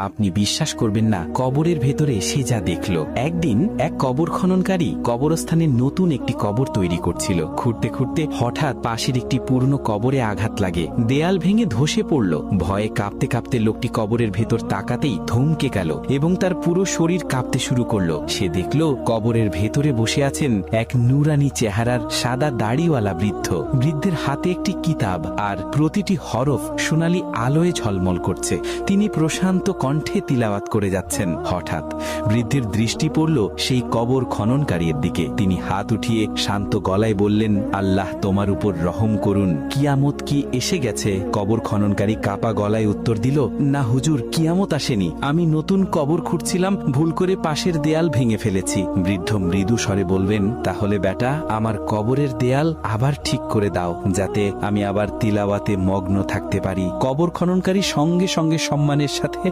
আপনি বিশ্বাস করবেন না কবরের ভেতরে সে যা দেখল। একদিন এক কবর খননকারী কবরস্থানে নতুন একটি কবর তৈরি করছিল। খুঁড়তে খুঁড়তে হঠাৎ পাশের একটি পুরনো কবরে আঘাত লাগে, দেয়াল ভেঙে ধসে পড়ল। ভয়ে কাঁপতে কাঁপতে লোকটি কবরের ভেতর তাকাতেই থমকে গেল এবং তার পুরো শরীর কাঁপতে শুরু করলো। সে দেখল কবরের ভেতরে বসে আছেন এক নুরানি চেহারার সাদা দাড়িওয়ালা বৃদ্ধ। বৃদ্ধের হাতে একটি কিতাব, আর প্রতিটি হরফ সোনালী আলোয় ঝলমল করছে। তিনি প্রশান্ত কণ্ঠে তিলাওয়াত করে যাচ্ছেন। হঠাৎ বৃদ্ধের দৃষ্টি পড়ল সেই কবর খননকারীর দিকে। তিনি হাত উঠিয়ে শান্ত গলায় বললেন, আল্লাহ তোমার উপর রহম করুন, কিয়ামত কি এসে গেছে? কবর খননকারী কাপা গলায় উত্তর দিল, না হুজুর, কিয়ামত আসেনি। আমি নতুন কবর খুঁড়ছিলাম, ভুল করে পাশের দেয়াল ভেঙে ফেলেছি। বৃদ্ধ মৃদু স্বরে বলবেন, তাহলে বেটা, আমার কবরের দেয়াল আবার ঠিক করে দাও, যাতে আমি আবার তিলাওয়াতে মগ্ন থাকতে পারি। কবর খননকারী সঙ্গে সঙ্গে সম্মানের সাথে